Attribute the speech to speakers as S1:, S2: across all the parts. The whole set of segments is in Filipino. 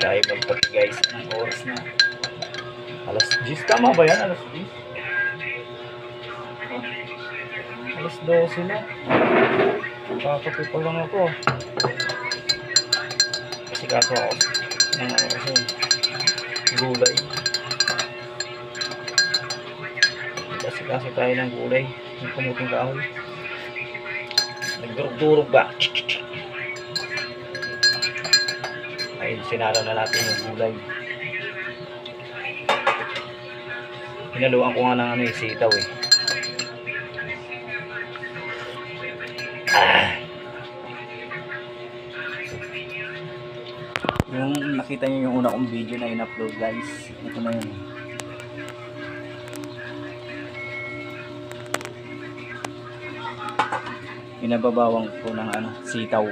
S1: tayo magkape guys. Ang oras na alas 10, tama ba yan? Alas 10? Alas 12 na. Kakape pa lang ako. Kasi kaso ako ng kasi gulay. Kasi kaso tayo ng gulay. Yung kumuting kahoy. Nagdurog-durog ba? Ay, sinara na natin yung gulay. Hinaluan ko nga ng ano, sitaw eh. Yung nakita nyo yung una kong video na in-upload guys. Ito na yun. Pinababawang ko ng ano, sitaw.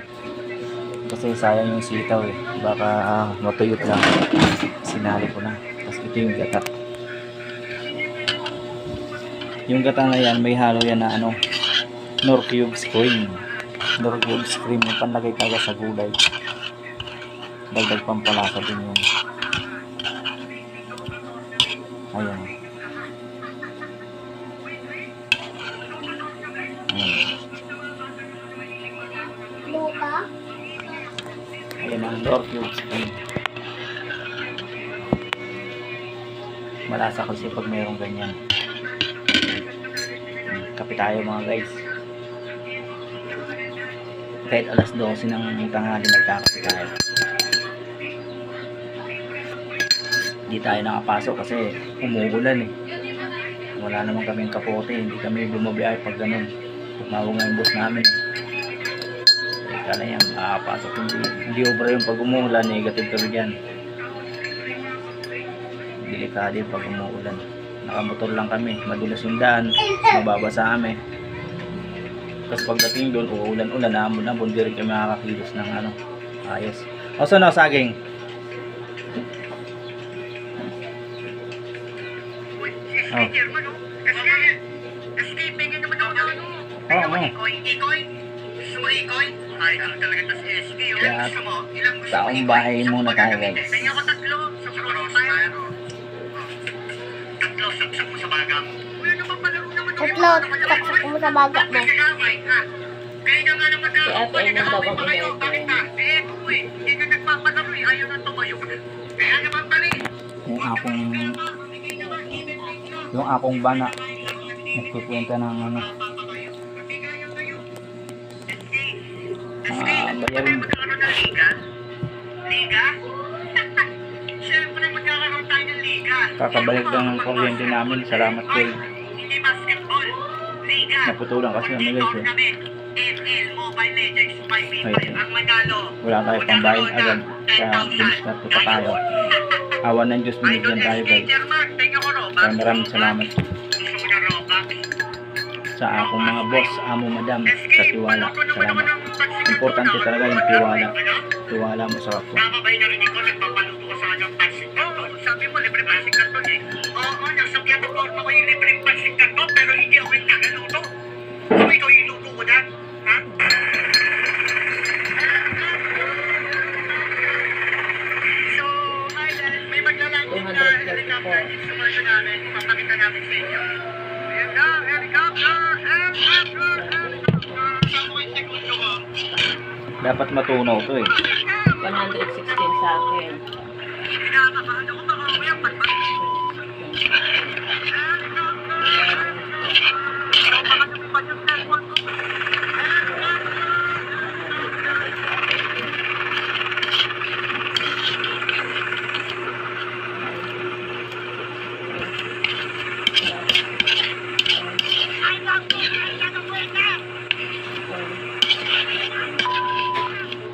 S1: Kasi sayang yung sitaw eh. Baka matuyot lang. Sinali ko na. Tapos ito yung gata. Yung gata na yan, may halo yan na ano, Knorr Cubes cream. Knorr Cubes cream yung panlagay talaga sa gulay. Dagdag pampalasa din yun. Ayan. Ayan. Ayan ang Knorr Cubes cream. Malasa kasi pag mayroong ganyan. Kape tayo mga guys. Kahit alas 12 ng tanghali nagkakape tayo. Hindi tayo nakapasok kasi umuulan eh. Wala naman kaming kapote. Hindi kami bumabiyahe pag ganun. Tumawag nga yung boss namin. Teka na yan, makapasok. Hindi obra yung pag umuulan. Negative kami dyan. Delikado yung pag umuulan. Nakamotor lang kami. Madulas yung daan. Mababasa kami. Tapos pagdating doon, uulan-ulan. Naamon-amon. Di rin kami makakakilos ng ano. Ayos. O so no, saging. Oh. Oo. Kaya taong bahay muna tayo guys.
S2: Tatlo, taksak mo sa baga mo. Si Ate ay nagdabang in-order.
S1: Yung akong bana nagkukwenta ng ano bayarin kakabalik lang ng kuryente namin. Salamat kayo. Naputulan kasi ano guys eh. Ayun. Wala tayo pang bayad agad kaya bilis na tupa tayo. Awan ng Diyos, binigyan tayo guys. Kaya maraming salamat sa akong mga boss, amo, madam, sa tiwala. Salamat. Importante talaga yung tiwala. Tiwala mo sa ako.
S3: Sabi mo, libre pasig ka to eh. Oo, nasa plataforma ko yung libre pasig ka to, pero hindi ako yung nagaluto. Kung ikaw yung luto ko dyan, ha? So, may maglalangin na helicopter dito sa mga namin. Ipapakita namin sa inyo. Ayan na, helicopter! Saan mo yung segundo ko?
S1: Dapat matunaw to eh.
S2: 116 sa akin.
S3: Pinakabahan ako baka uyan pagpapit. Ikaw pa kasi pa yung cellphone ko.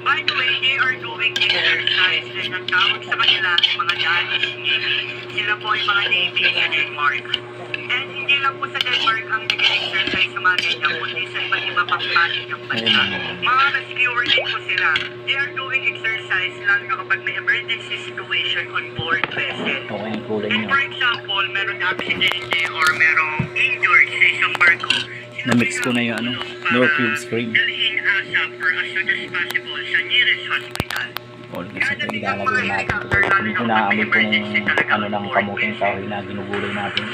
S3: By the way, they are doing exercise and ang tawag sa kanila ay mga Danish Navy. Sila po ay mga Navy sa Denmark. And hindi lang po sa Denmark ang nag-exercise sa mga ganyan, kundi sa iba't iba pang panig ng bansa. Mga rescuer din po sila. They are doing exercise lalo na kapag may emergency situation on board vessel.
S1: Okay ang kulay
S3: And
S1: niya.
S3: for example, meron aksidente or merong injured sa isang barko.
S1: Na-mix ko na yung ano, Knorr Cubes cream.
S3: Dalhin ASAP for as soon as possible sa nearest hospital.
S1: All guys, ito ilalagay natin. Hinaamoy ko na yung ano ng kamuting kahoy na ginugulay natin.